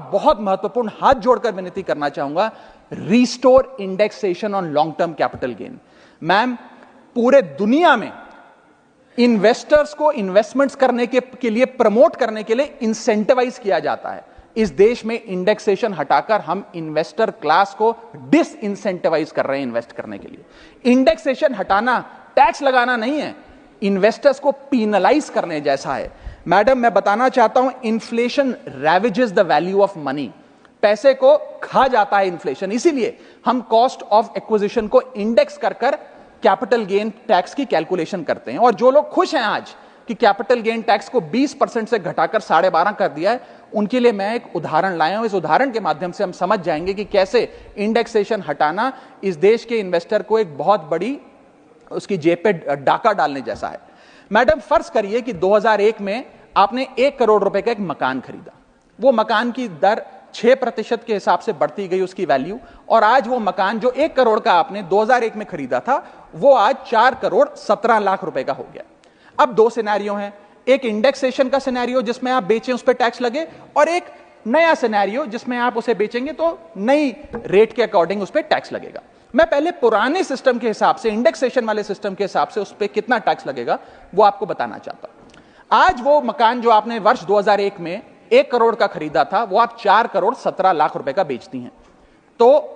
बहुत महत्वपूर्ण हाथ जोड़कर विनती करना चाहूंगा, restore indexation on long term capital gain. Ma'am, पूरे दुनिया में इन्वेस्टर्स को इन्वेस्टमेंट्स करने के लिए प्रमोट करने के लिए इंसेंटिवाइज किया जाता है। इस देश में इंडेक्सेशन हटाकर हम इन्वेस्टर क्लास को डिस इंसेंटिवाइज कर रहे हैं इन्वेस्ट करने के लिए। इंडेक्सेशन हटाना टैक्स लगाना नहीं है, इन्वेस्टर्स को पीनलाइज करने जैसा है। मैडम, मैं बताना चाहता हूं, inflation ravages the value of money. पैसे को खा जाता है इन्फ्लेशन, इसीलिए हम कॉस्ट ऑफ एक्विजिशन को इंडेक्स कर कैपिटल गेन टैक्स की कैलकुलेशन करते हैं। और जो लोग खुश हैं आज कि कैपिटल गेन टैक्स को 20% से घटाकर 12.5 कर दिया है, उनके लिए मैं एक उदाहरण लाया हूं। इस उदाहरण के माध्यम से हम समझ जाएंगे कि कैसे इंडेक्सेशन हटाना इस देश के इन्वेस्टर को एक बहुत बड़ी उसकी जेब पे डाका डालने जैसा है। मैडम, फर्ज करिए कि 2001 में आपने 1 करोड़ रुपए का एक मकान खरीदा। वो मकान की दर 6% के हिसाब से बढ़ती गई उसकी वैल्यू, और आज वो मकान जो 1 करोड़ का आपने 2001 में खरीदा था, वो आज 4 करोड़ 17 लाख रुपए का हो गया। अब 2 सिनेरियो हैं, एक इंडेक्सेशन का सिनेरियो जिसमें आप बेचें उस पर टैक्स लगे, और एक नया सिनेरियो जिसमें आप उसे बेचेंगे तो नई रेट के अकॉर्डिंग उस पर टैक्स लगेगा। मैं पहले पुराने सिस्टम के हिसाब से, इंडेक्सेशन वाले सिस्टम के हिसाब से उस पर कितना टैक्स लगेगा वो आपको बताना चाहता हूं। आज वो मकान जो आपने वर्ष 2001 में 1 करोड़ का खरीदा था, वो आप 4 करोड़ 17 लाख रुपए का बेचती हैं, तो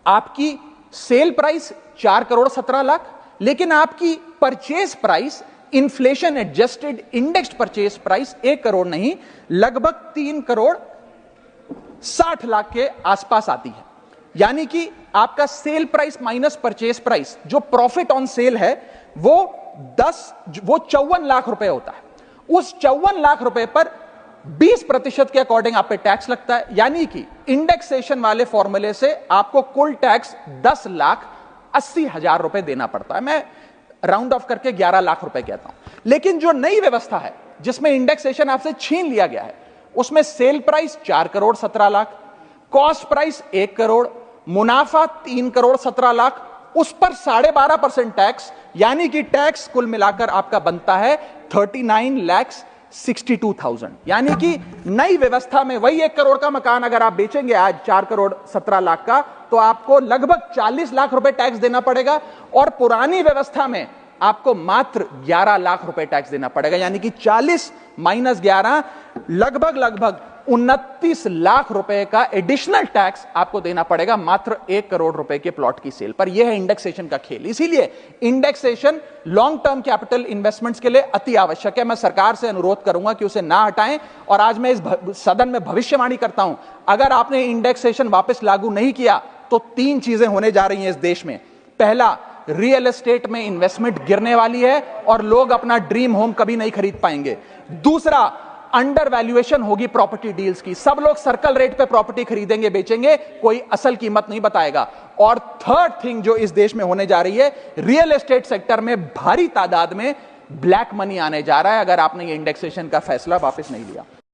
आपकी सेल प्राइस 4 करोड़ 17 लाख, लेकिन आपकी purchase price, inflation adjusted indexed purchase price 1 crore नहीं, लगभग 3 करोड़ 60 लाख के आसपास आती है। यानी कि आपका sale price minus purchase price, जो प्रॉफिट ऑन सेल है, वो 54 लाख रुपए होता है। उस 54 लाख रुपए पर 20% के अकॉर्डिंग आप पे टैक्स लगता है। यानी कि इंडेक्सेशन वाले फॉर्मूले से आपको कुल टैक्स 10,80,000 रुपए देना पड़ता है। मैं राउंड ऑफ करके 11 लाख रुपए कहता हूं। लेकिन जो नई व्यवस्था है जिसमें इंडेक्सेशन आपसे छीन लिया गया है, उसमें sale price 4 crore 17 lakh, cost price 1 crore, मुनाफा 3 करोड़ 17 लाख, उस पर 12.5% टैक्स, यानी कि टैक्स कुल मिलाकर आपका बनता है 39,62,000। यानी कि नई व्यवस्था में वही 1 करोड़ का मकान अगर आप बेचेंगे आज 4 करोड़ 17 लाख का, तो आपको लगभग 40 लाख रुपए टैक्स देना पड़ेगा, और पुरानी व्यवस्था में आपको मात्र 11 लाख रुपए टैक्स देना पड़ेगा। यानी कि 40 माइनस 11 लगभग 29 लाख रुपए का एडिशनल टैक्स आपको देना पड़ेगा मात्र 1 करोड़ रुपए के प्लॉट की सेल पर। यह है इंडेक्सेशन का खेल। इसीलिए indexation long term capital investments के लिए अति आवश्यक है। मैं सरकार से अनुरोध करूंगा कि उसे ना हटाएं, और आज मैं इस सदन में भविष्यवाणी करता हूं, अगर आपने इंडेक्सेशन वापस लागू नहीं किया तो 3 चीजें होने जा रही हैं इस देश में। पहला, रियल एस्टेट में इन्वेस्टमेंट गिरने वाली है और लोग अपना ड्रीम होम कभी नहीं खरीद पाएंगे। दूसरा, अंडर वैल्यूएशन होगी प्रॉपर्टी डील्स की, सब लोग सर्कल रेट पे प्रॉपर्टी खरीदेंगे बेचेंगे, कोई असल कीमत नहीं बताएगा। और थर्ड थिंग जो इस देश में होने जा रही है, रियल एस्टेट सेक्टर में भारी तादाद में ब्लैक मनी आने जा रहा है, अगर आपने ये इंडेक्सेशन का फैसला वापस नहीं लिया।